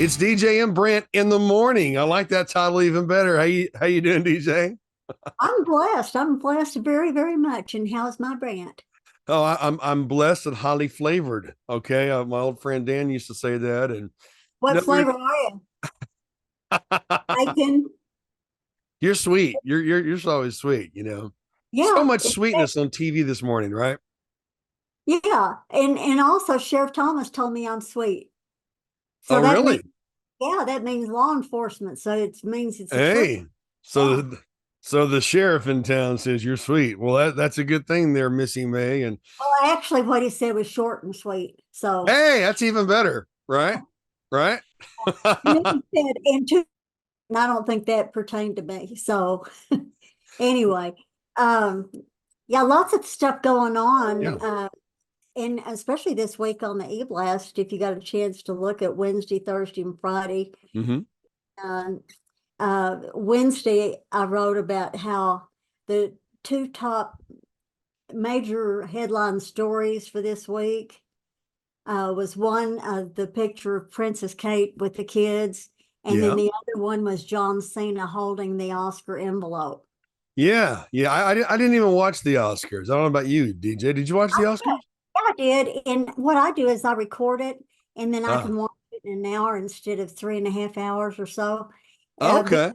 It's DJ and Brant in the morning. I like that title even better. How you doing, DJ? I'm blessed. I'm blessed very, very much. And how's my Brant? Oh, I'm blessed and highly flavored. Okay, my old friend Dan used to say that, and What no, we're flavor are you? Bacon? you're sweet. You're always sweet. So Yeah, much sweetness on TV this morning, right? yeah. And also Sheriff Thomas told me I'm sweet. Oh, So that means really? yeah, that means law enforcement. So it means it's a treat. Hey, so Yeah. the sheriff in town says you're sweet. Well, that's a good thing there, Missy May. And Well, actually what he said was short and sweet. So hey, that's even better, right? Right? and then he said and two, and I don't think that pertained to me. So anyway, um yeah, lots of stuff going on. Yeah. And especially this week on the e-blast, if you got a chance to look at Wednesday, Thursday, and Friday. Hmm. Um, Wednesday, I wrote about how the two top major headline stories for this week was one, the picture of Princess Kate with the kids, and then Yeah. the other one was John Cena holding the Oscar envelope. Yeah, yeah. I didn't even watch the Oscars. I don't know about you, DJ. Did you watch the Oscars? I did. And what I do is I record it and then I Ah, can watch it in an hour instead of 3.5 hours or so. Because okay.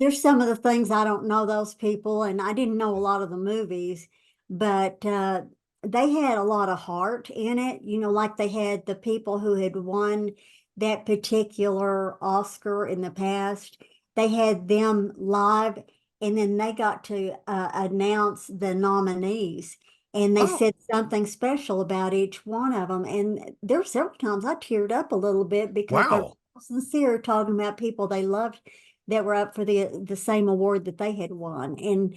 there's some of the things I don't know those people, and I didn't know a lot of the movies, but they had a lot of heart in it. Like they had the people who had won that particular Oscar in the past. They had them live, and then they got to announce the nominees. And they Oh, said something special about each one of them. And there were several times I teared up a little bit because they're wow. sincere talking about people they loved that were up for the same award that they had won. And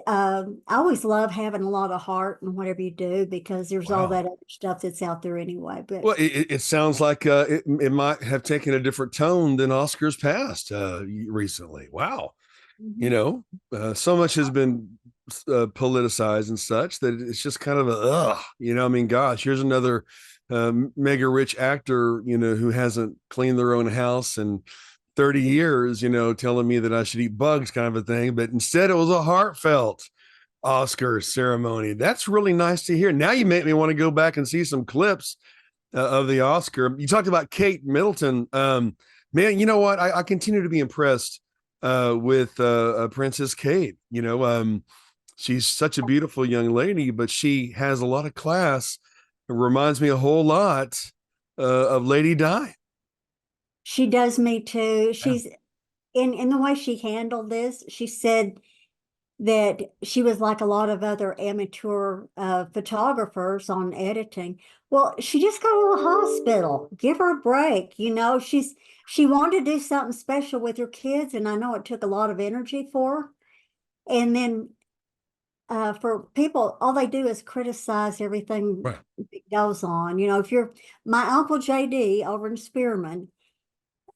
I always love having a lot of heart in whatever you do because there's all Wow. that other stuff that's out there anyway. But Well, it sounds like it might have taken a different tone than Oscars past recently. Wow. You mhm. know, so much has been politicized and such that it's just kind of a ugh. I mean, gosh, here's another mega rich actor, who hasn't cleaned their own house in 30 years, telling me that I should eat bugs, kind of a thing. But instead, it was a heartfelt Oscar ceremony. That's really nice to hear. Now you make me want to go back and see some clips of the Oscar. You talked about Kate Middleton. Man, you know what? I continue to be impressed with Princess Kate. She's such a beautiful young lady, but she has a lot of class. It reminds me a whole lot of Lady Di. She does me too. Yeah. She's in the way she handled this. She said that she was like a lot of other amateur photographers on editing. Well, she just got to the hospital. Give her a break. She wanted to do something special with her kids, and I know it took a lot of energy for her. And then for people, all they do is criticize everything Right. that goes on. If you're my Uncle JD over in Spearman,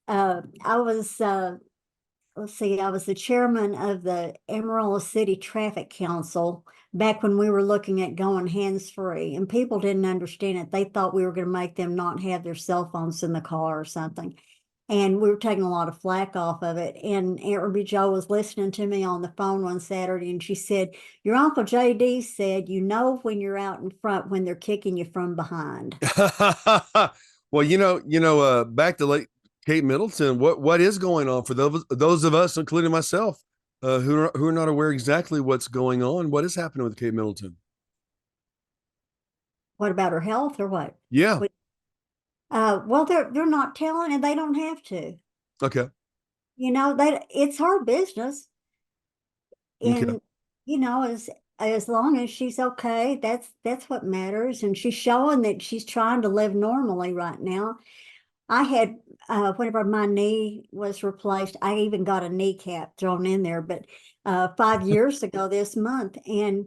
I was let's see, I was the chairman of the Amarillo City Traffic Council back when we were looking at going hands-free, and people didn't understand it. They thought we were going to make them not have their cell phones in the car or something. And we were taking a lot of flack off of it. And Aunt Ruby Joe was listening to me on the phone one Saturday, and she said, "Your Uncle JD said, you know when you're out in front when they're kicking you from behind." Well, back to like Kate Middleton. What is going on for those of us, including myself, who are not aware exactly what's going on? What is happening with Kate Middleton? What about her health or what? Yeah. Well, they're not telling, and they don't have to. Okay. It's her business. Okay. And as long as she's okay, that's what matters. And she's showing that she's trying to live normally right now. I had whenever my knee was replaced, I even got a kneecap thrown in there, but 5 years ago this month, and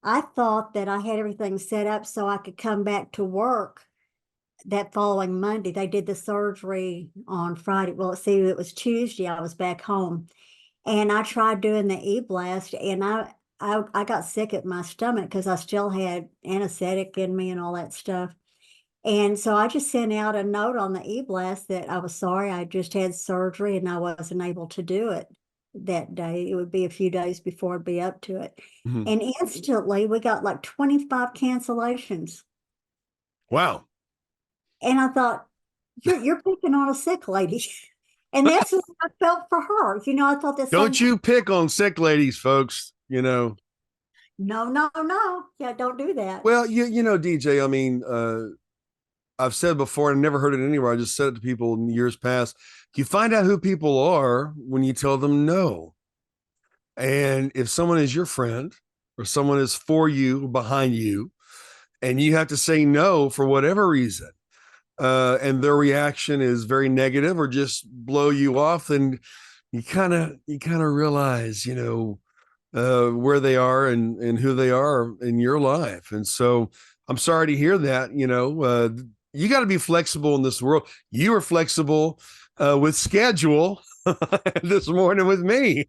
I thought that I had everything set up so I could come back to work that following Monday. They did the surgery on Friday. Well, see, it was Tuesday. I was back home, and I tried doing the e-blast, and I got sick at my stomach because I still had anesthetic in me and all that stuff. And so I just sent out a note on the e-blast that I was sorry, I just had surgery and I wasn't able to do it that day. It would be a few days before I'd be up to it. Mhm. And instantly we got like 25 cancellations. Wow. And I thought, you're picking on a sick lady. And that's what I felt for her. I thought the same Don't thing. you pick on sick ladies, folks. No, no, no. Yeah, don't do that. Well, DJ, I mean, I've said before and never heard it anywhere. I just said it to people in years past. You find out who people are when you tell them no. And if someone is your friend or someone is for you, behind you, and you have to say no for whatever reason, and their reaction is very negative or just blow you off, then you kind of realize, where they are and who they are in your life. And so I'm sorry to hear that. You got to be flexible in this world. You were flexible with schedule this morning with me.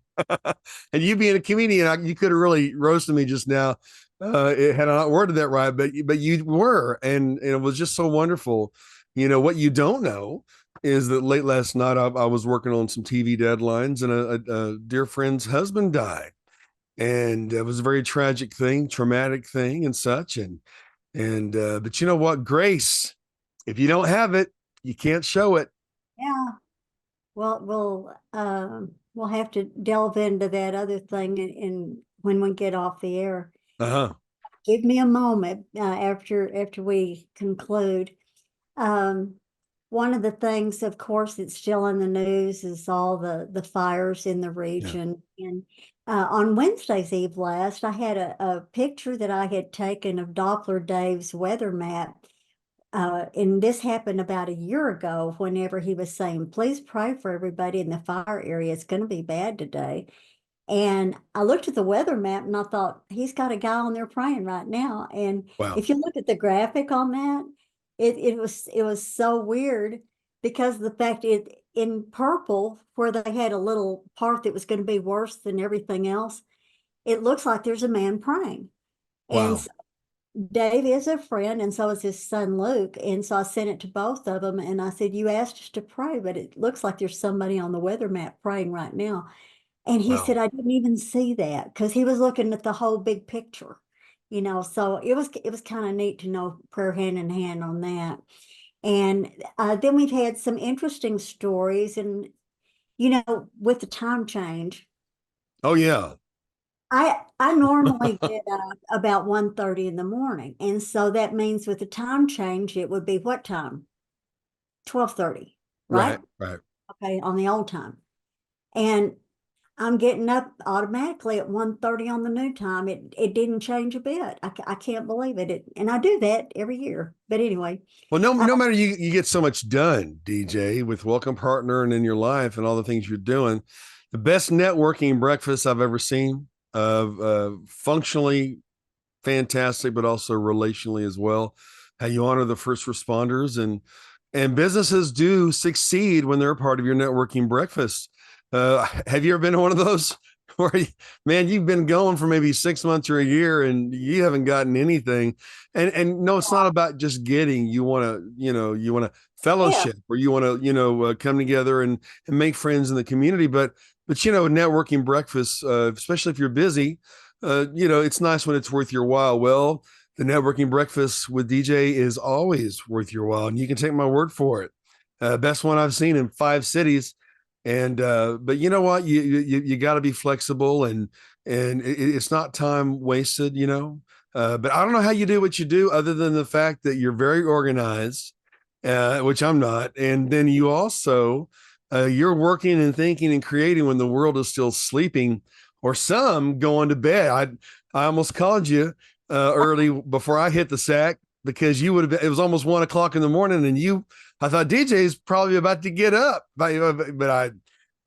And you being a comedian, you could have really roasted me just now. It had I not worded that right, but you were, and it was just so wonderful. What you don't know is that late last night I was working on some TV deadlines, and a dear friend's husband died, and it was a very tragic thing, traumatic thing, and such. But you know what, Grace, if you don't have it, you can't show it. Yeah. Well, we'll have to delve into that other thing in when we get off the air. Uh-huh. Give me a moment after we conclude. One of the things, of course, that's still in the news is all the fires in the region. And on Wednesday's Eve last, I had a picture that I had taken of Doppler Dave's weather map. And this happened about a year ago, whenever he was saying, please pray for everybody in the fire area. It's going to be bad today. And I looked at the weather map and I thought, he's got a guy on there praying right now. And Wow. if you look at the graphic on that, it was so weird, because of the fact in purple, where they had a little part that was going to be worse than everything else, it looks like there's a man praying. And Wow. so Dave is a friend, and so is his son Luke. And so I sent it to both of them, and I said, you asked us to pray, but it looks like there's somebody on the weather map praying right now. And he Wow. said, I didn't even see that, because he was looking at the whole big picture, so it was kind of neat to know prayer hand in hand on that. And then we've had some interesting stories, and with the time change, Oh yeah. I normally get up about 1:30 in the morning. And so that means with the time change, it would be what time? 12:30, right? Right. Okay, on the old time. And I'm getting up automatically at 1:30 on the new time. It didn't change a bit. I can't believe it. And I do that every year. But anyway, Well, no matter, you get so much done, DJ, with Welcome Partner and in your life and all the things you're doing. The best networking breakfast I've ever seen, functionally fantastic, but also relationally as well. How you honor the first responders, and businesses do succeed when they're a part of your networking breakfast. Have you ever been to one of those where, man, you've been going for maybe 6 months or a year and you haven't gotten anything? And no, it's not about just getting. You want to fellowship, or you want to come together and make friends in the community. But networking breakfast, especially if you're busy, it's nice when it's worth your while. Well, the networking breakfast with DJ is always worth your while, and you can take my word for it. Best one I've seen in 5 cities. And but you know what, you got to be flexible, and it's not time wasted, but I don't know how you do what you do, other than the fact that you're very organized, which I'm not. And then you also you're working and thinking and creating when the world is still sleeping, or some going to bed. I almost called you early before I hit the sack, because you would have been, it was almost 1 o'clock in the morning, and I thought DJ's probably about to get up, but I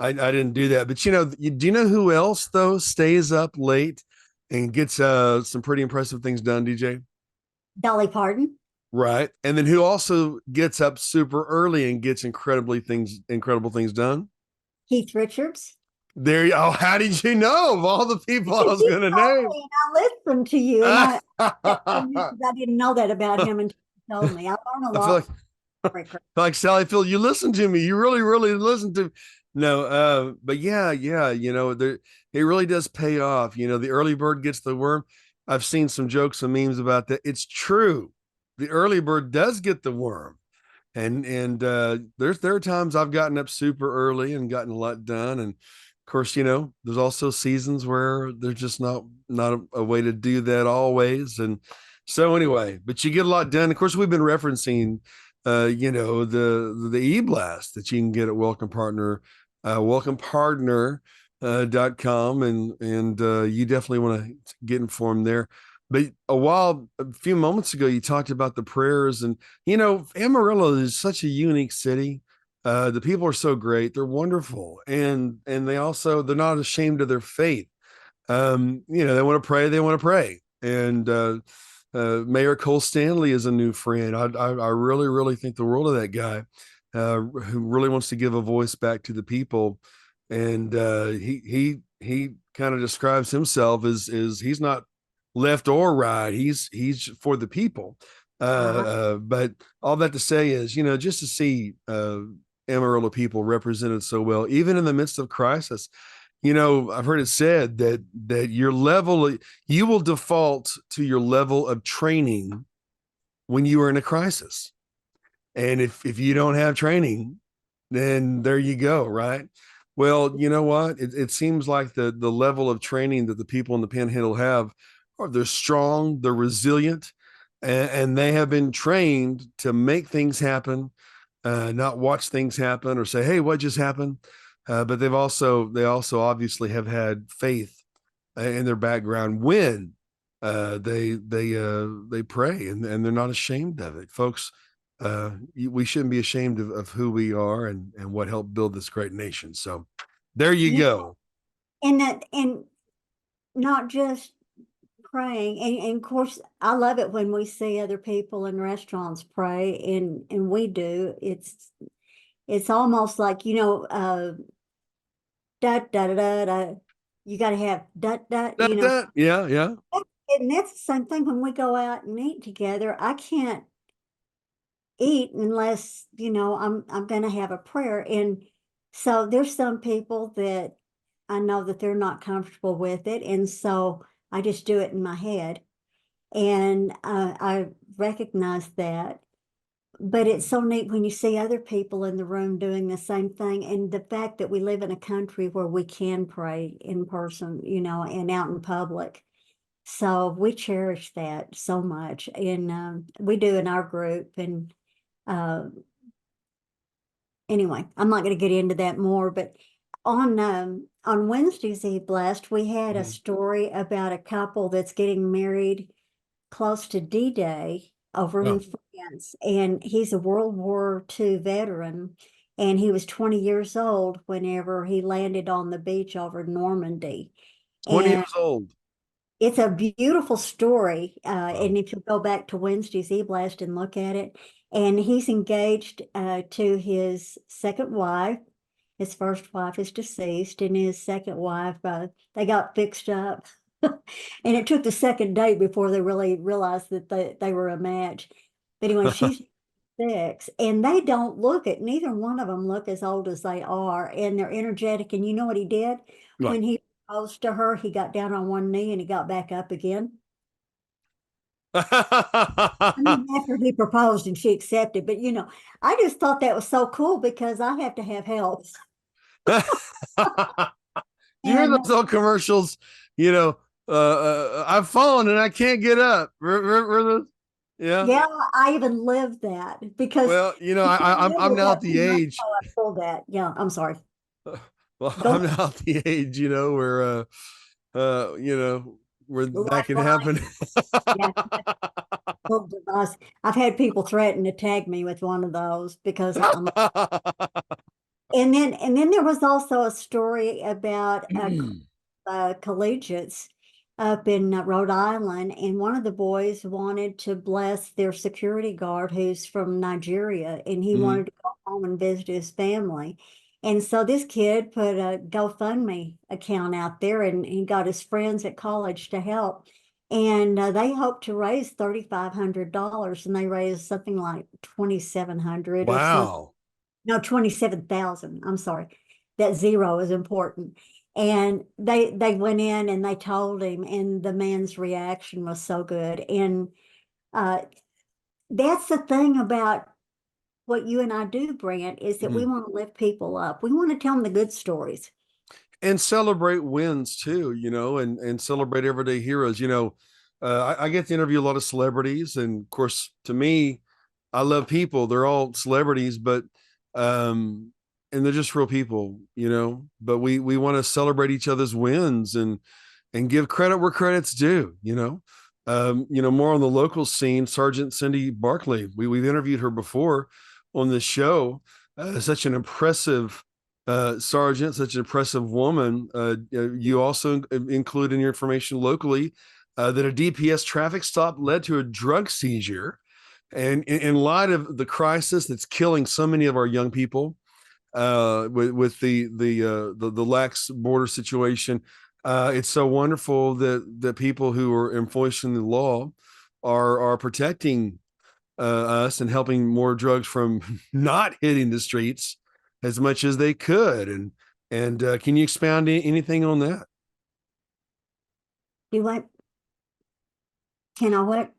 didn't do that. But do you know who else though stays up late and gets some pretty impressive things done, DJ? Dolly Parton. Right. And then who also gets up super early and gets incredible things done? Keith Richards. There you. Oh, how did you know of all the people I was going to name? I listened to you, and I didn't know that about him until told me. I learned a I feel lot like from Rick. like Sally Field, you listen to me. You really, really listen to. No, but yeah, yeah, there it really does pay off. The early bird gets the worm. I've seen some jokes and memes about that. It's true. The early bird does get the worm. And there are times I've gotten up super early and gotten a lot done. And of course, there's also seasons where there's just not a way to do that always. And so anyway, but you get a lot done. Of course, we've been referencing the e-blast that you can get at welcomepartner.com, and you definitely want to get informed there. But a few moments ago, you talked about the prayers, and Amarillo is such a unique city. The people are so great; they're wonderful, and they're not ashamed of their faith. They want to pray, and Mayor Cole Stanley is a new friend. I really, really think the world of that guy, who really wants to give a voice back to the people, and he kind of describes himself as he's not left or right. He's for the people. But all that to say is, just to see Amarillo people represented so well, even in the midst of crisis. I've heard it said that you will default to your level of training when you are in a crisis. And if you don't have training, then there you go, right? Well, you know what? It seems like the level of training that the people in the Panhandle have, they're strong, they're resilient, and they have been trained to make things happen, not watch things happen or say, "Hey, what just happened?" But they also obviously have had faith in their background when they pray, and they're not ashamed of it, folks. We shouldn't be ashamed of who we are and what helped build this great nation. So there you Yeah, go. and not just praying, and of course, I love it when we see other people in restaurants pray, and we do. It's almost like da da da da da. You got to have da da. Yeah, yeah. And that's the same thing when we go out and eat together. I can't eat unless I'm going to have a prayer. And so there's some people that I know that they're not comfortable with it, and so I just do it in my head, and I recognize that. But it's so neat when you see other people in the room doing the same thing, and the fact that we live in a country where we can pray in person, and out in public. So we cherish that so much, and we do in our group. And uh, anyway, I'm not going to get into that more, but on Wednesday's Eve Blast, we had a Mhm. story about a couple that's getting married close to D-Day over in Oh, France, and he's a World War II veteran, and he was 20 years old whenever he landed on the beach over Normandy. 20 And years old. it's a beautiful story. Wow. And if you go back to Wednesday's e-blast and look at it, and he's engaged to his second wife. His first wife is deceased, and his second wife, they got fixed up. And it took the second date before they really realized that they were a match. But anyway, she's six, and neither one of them look as old as they are, and they're energetic. And you know what he did? Right. When he proposed to her, he got down on one knee and he got back up again. I mean, after he proposed and she accepted, but I just thought that was so cool because I have to have help. You hear And those old commercials? You know, I've fallen and I can't get up. Remember those? Yeah. yeah, I even lived that because Well, you can't I'm remember now at what the came up. age. Oh, I pulled that. Yeah, I'm sorry. Well, Go I'm ahead. now at the age, where where that can Lifeline. happen. Yeah, little device. I've had people threaten to tag me with one of those because I'm. And then there was also a story about collegiates up in Rhode Island, and one of the boys wanted to bless their security guard who's from Nigeria, and he Mhm. wanted to go home and visit his family. And so this kid put a GoFundMe account out there, and he got his friends at college to help. And they hoped to raise $3,500, and they raised something like 2,700 or something. Wow. No, 27,000. I'm sorry. That zero is important. And they went in and they told him, and the man's reaction was so good. And uh, that's the thing about what you and I do, Brent, is that we Mhm. want to lift people up. We want to tell them the good stories. And celebrate wins too, and celebrate everyday heroes. I get to interview a lot of celebrities, and of course, to me, I love people. They're all celebrities, but and they're just real people, But we want to celebrate each other's wins and give credit where credit's due, more on the local scene. Sergeant Cindy Barkley, we've interviewed her before on this show. Such an impressive sergeant, such an impressive woman. You also include in your information locally that a DPS traffic stop led to a drug seizure. And in light of the crisis that's killing so many of our young people, with the lax border situation, it's so wonderful that people who are enforcing the law are protecting us and helping more drugs from not hitting the streets as much as they could. And can you expound anything on that? Do what? Can I what?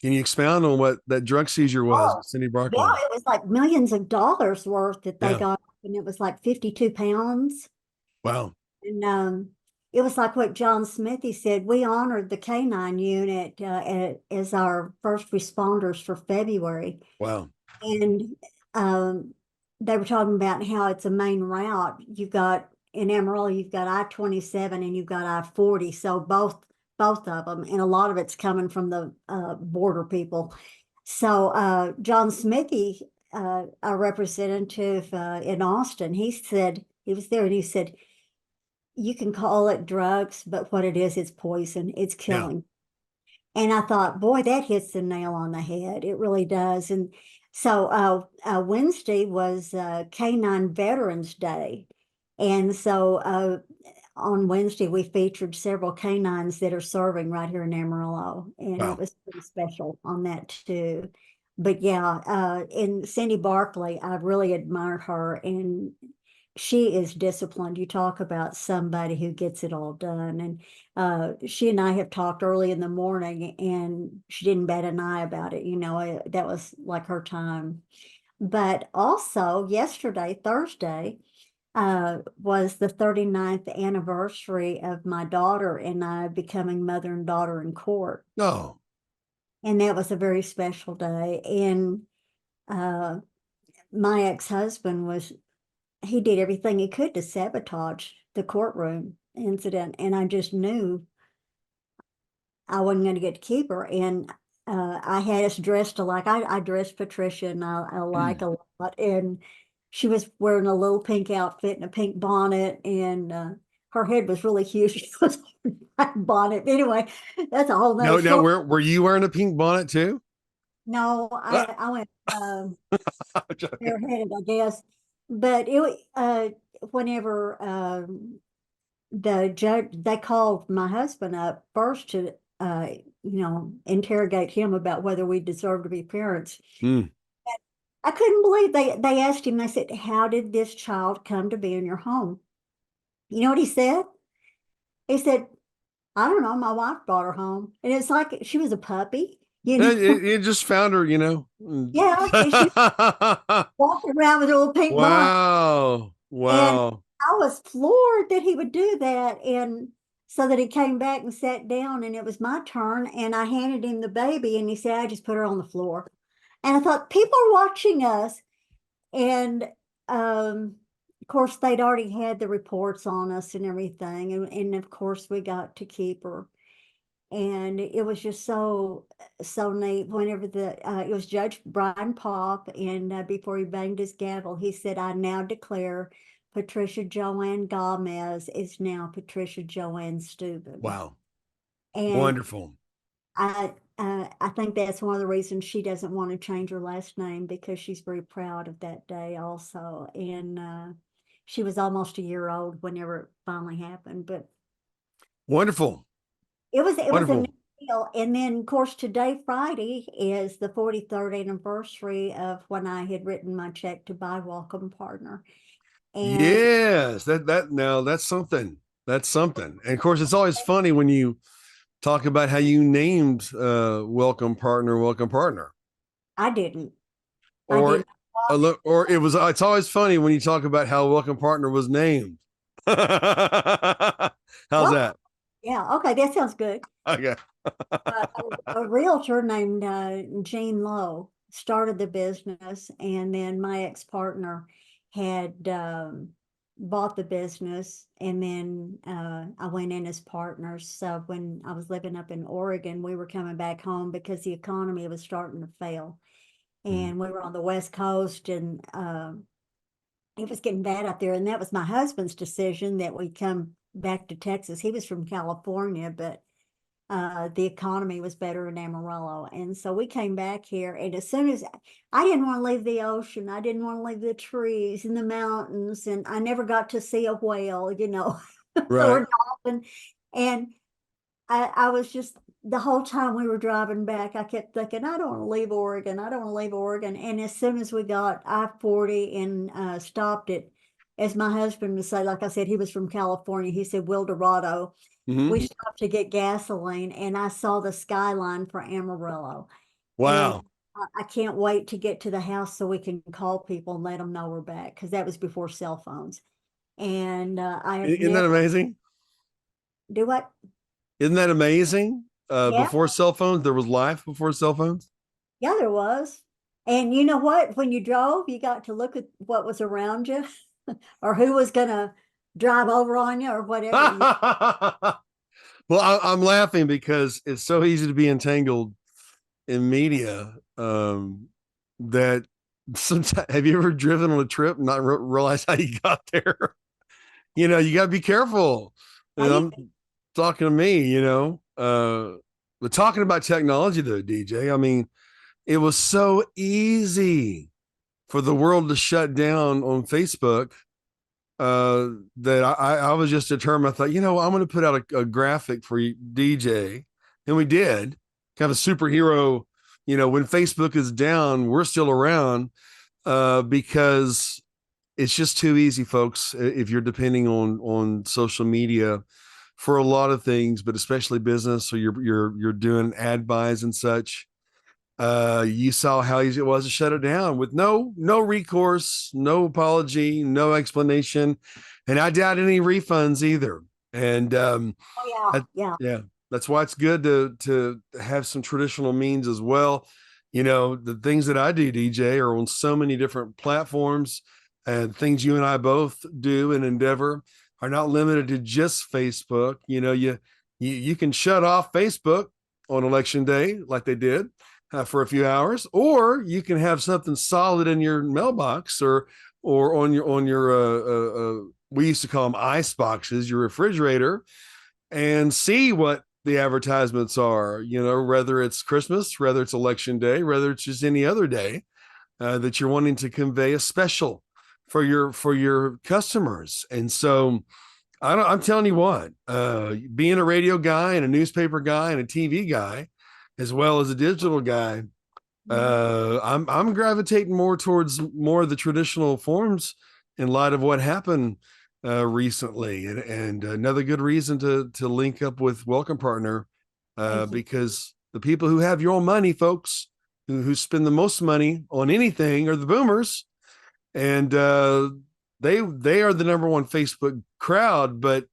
Can you expound on what that drug seizure was Oh, with Cindy yeah, Barkley? it was like millions of dollars worth that they Yeah. got, and it was like 52 pounds. Wow. And it was like what John Smithy said. We honored the K-9 unit as our first responders for February. Wow. And they were talking about how it's a main route. You've got in Amarillo, you've got I-27 and you've got I-40. So both of them, and a lot of it's coming from the border people. So John Smithy, our representative in Austin, he said he was there and he said, "You can call it drugs, but what it is, it's poison. It's Yeah. killing." And I thought, boy, that hits the nail on the head. It really does. And so Wednesday was K-9 Veterans Day. And so on Wednesday, we featured several canines that are serving right here in Amarillo. And it Wow. was pretty special on that too. But yeah, and Cindy Barkley, I really admire her. And she is disciplined. You talk about somebody who gets it all done. And she and I have talked early in the morning, and she didn't bat an eye about it. That was like her time. But also, yesterday, Thursday, was the 39th anniversary of my daughter and I becoming mother and daughter in court. Oh, And that was a very special day. And uh, my ex-husband he did everything he could to sabotage the courtroom incident. And I just knew I wasn't going to get to keep her. And I had us dressed alike. I dressed Patricia and I like a lot. And she was wearing a little pink outfit and a pink bonnet. And her head was really huge. She was wearing a bonnet. Anyway, that's a whole nother no, story. were you wearing a pink bonnet too? No, Ah, I went I'm joking. bareheaded, I guess. But whenever the judge, they called my husband up first to interrogate him about whether we deserve to be parents. Mm. I couldn't believe they asked him. They said, "How did this child come to be in your home?" You know what he said? He said, "I don't know, my wife brought her home." And it's like she was a puppy, you know. It just found her, Yeah, and she walked around with a little pink bonnet. Wow. And Wow. I was floored that he would do that. And so that he came back and sat down, and it was my turn. And I handed him the baby, and he said, "I just put her on the floor." And I thought, people are watching us. And of course, they'd already had the reports on us and everything. And of course, we got to keep her. And it was just so neat. Whenever it was Judge Brian Popp, and before he banged his gavel, he said, "I now declare Patricia Joanne Gomez is now Patricia Joanne Steuben." Wow. And Wonderful. I think that's one of the reasons she doesn't want to change her last name, because she's very proud of that day also. And she was almost a year old whenever it finally happened. But Wonderful. it was a Wonderful. deal. And then, of course, today, Friday, is the 43rd anniversary of when I had written my check to buy Welcome Partner. And Yes, that now that's something. That's something. And of course, it's always funny when you talk about how you named Welcome Partner, Welcome Partner. I didn't. I Or didn't. Well, or it's always funny when you talk about how Welcome Partner was named. How's well, that? yeah, okay, that sounds good. Okay. A realtor named Jean Lowe started the business, and then my ex-partner had bought the business, and then I went in as partners. So when I was living up in Oregon, we were coming back home because the economy was starting to fail, and we were on the West Coast, and it was getting bad up there. And that was my husband's decision that we come back to Texas. He was from California, but the economy was better in Amarillo. And so we came back here. And as soon as I didn't want to leave the ocean, I didn't want to leave the trees and the mountains. And I never got to see a whale, Right. or dolphin. And I was just, the whole time we were driving back, I kept thinking, I don't want to leave Oregon. I don't want to leave Oregon. And as soon as we got I-40 and stopped it, as my husband would say, like I said, he was from California. He said, Wildorado. Mhm. We stopped to get gasoline, and I saw the skyline for Amarillo. And Wow. I can't wait to get to the house so we can call people and let them know we're back, because that was before cell phones. And I have Isn't that never amazing? do what? Isn't that amazing? Yeah, Before cell phones, there was life before cell phones. yeah, there was. And you know what? When you drove, you got to look at what was around you, or who was gonna drive over on you, or whatever. Well, I'm laughing because it's so easy to be entangled in media that sometimes have you ever driven on a trip and not realize how you got there? You got to be careful. Now And you I'm talking to me, but talking about technology though, DJ, I mean, it was so easy for the world to shut down on Facebook that I was just determined. I thought, I'm going to put out a graphic for you, DJ, and we did. Kind of a superhero. When Facebook is down, we're still around because it's just too easy, folks. If you're depending on social media for a lot of things, but especially business, so you're doing ad buys and such. You saw how easy it was to shut it down with no recourse, no apology, no explanation, and I doubt any refunds either. And oh yeah, that, yeah. yeah, that's why it's good to have some traditional means as well. The things that I do, DJ, are on so many different platforms, and things you and I both do and endeavor are not limited to just Facebook. You can shut off Facebook on election day like they did for a few hours, or you can have something solid in your mailbox or on your we used to call them ice boxes, your refrigerator, and see what the advertisements are. Whether it's Christmas, whether it's election day, whether it's just any other day that you're wanting to convey a special for your customers. And so I'm telling you what, being a radio guy and a newspaper guy and a TV guy, as well as a digital guy, I'm gravitating more towards more of the traditional forms in light of what happened recently, and another good reason to link up with Welcome Partner, Thank you. because the people who have your own money, folks, who spend the most money on anything, are the boomers, and they are the number one Facebook crowd, but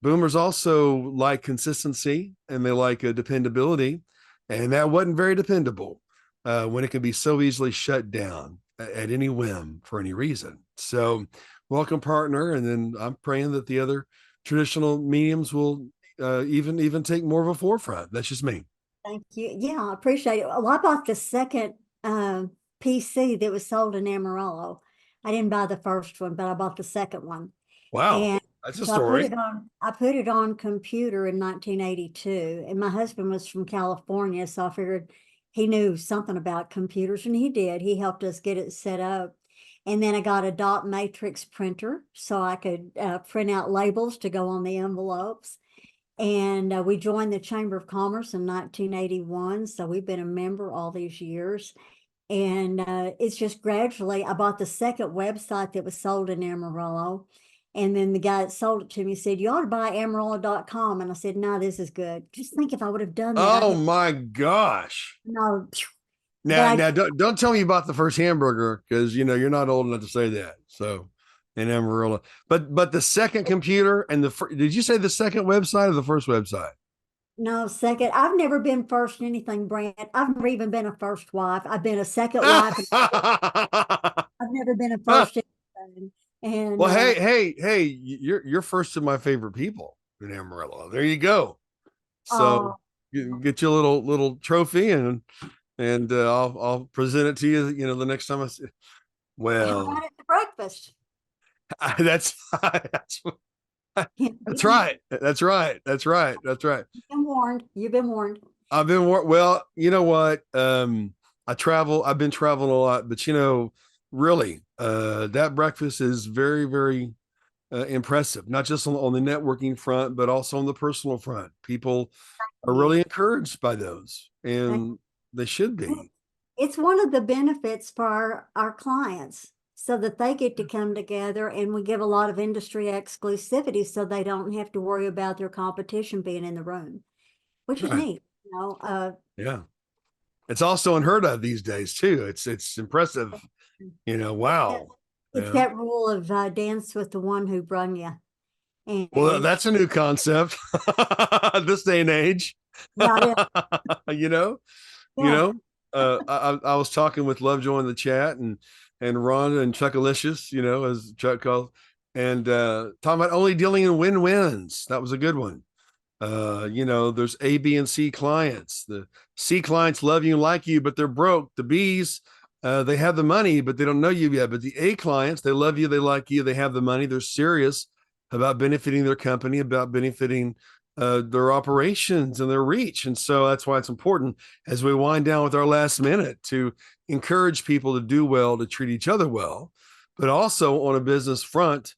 boomers also like consistency and they like a dependability, and that wasn't very dependable when it can be so easily shut down at any whim for any reason. So, welcome, partner, and then I'm praying that the other traditional mediums will even take more of a forefront. That's just me. Thank you. Yeah, I appreciate it. Well, I bought the second PC that was sold in Amarillo. I didn't buy the first one, but I bought the second one. Wow, And that's a so story. I put it on computer in 1982. And my husband was from California, so I figured he knew something about computers, and he did. He helped us get it set up. And then I got a dot matrix printer so I could print out labels to go on the envelopes. And we joined the Chamber of Commerce in 1981. So we've been a member all these years. And it's just gradually, I bought the second website that was sold in Amarillo. And then the guy that sold it to me said, you ought to buy Amarillo.com. And I said, no, this is good. Just think if I would have done that, I'd Oh have, my gosh. no, but Now don't tell me about the first hamburger, because you know you're not old enough to say that. So in Amarillo. But the second computer and did you say the second website or the first website? no, second. I've never been first in anything, Brent. I've never even been a first wife. I've been a second wife. And I've never been a first in anything. And Well, hey, you're first to my favorite people in Amarillo. There you go. So oh, get you a little trophy, and I'll present it to you. You know, the next time I see. how Well, about at the breakfast? that's that's right. That's right. That's right. That's right. You've been warned. You've been warned. I've been well. You know what? I travel. I've been traveling a lot, but you know, really, that breakfast is very, very impressive. Not just on the networking front, but also on the personal front. People are Yeah. really encouraged by those, and they should be. It's one of the benefits for our clients so that they get to come together, and we give a lot of industry exclusivity so they don't have to worry about their competition being in the room, which is Right. neat. Yeah. It's also unheard of these days too. It's impressive. You know, Yeah, wow. it's Yeah. that rule of dance with the one who brung you. Well, And that's a new concept this day and age. yeah, you know, you yeah, know. I was talking with Lovejoy in the chat, and Ron and Chuckalicious, you know, as Chuck calls, and talking about only dealing in win-wins. That was a good one. You know, there's A, B, and C clients. The C clients love you and like you, but they're broke. The B's, they have the money, but they don't know you yet. But the A clients, they love you, they like you, they have the money, they're serious about benefiting their company, about benefiting their operations and their reach. And so that's why it's important as we wind down with our last minute to encourage people to do well, to treat each other well, but also on a business front,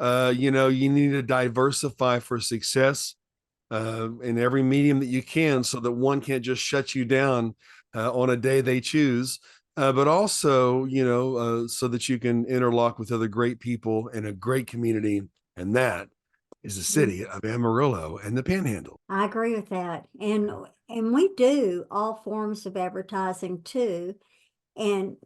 you know, you need to diversify for success in every medium that you can, so that one can't just shut you down on a day they choose, but also, you know, so that you can interlock with other great people in a great community. And that is the city of Amarillo and the Panhandle. I agree with that. And we do all forms of advertising too. And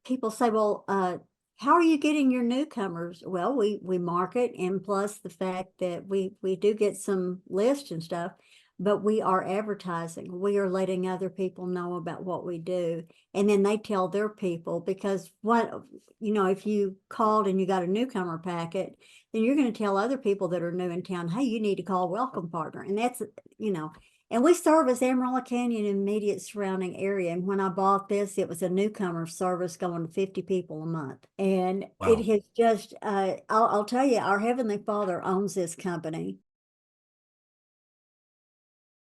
people say, well, how are you getting your newcomers? Well, we market, and plus the fact that we do get some lists and stuff, but we are advertising. We are letting other people know about what we do. And then they tell their people, because if you called and you got a newcomer packet, then you're going to tell other people that are new in town, hey, you need to call Welcome Partner. And that's, you know, and we service Amarillo Canyon and immediate surrounding area. And when I bought this, it was a newcomer service going to 50 people a month. And it Wow. has just, I'll tell you, our Heavenly Father owns this company.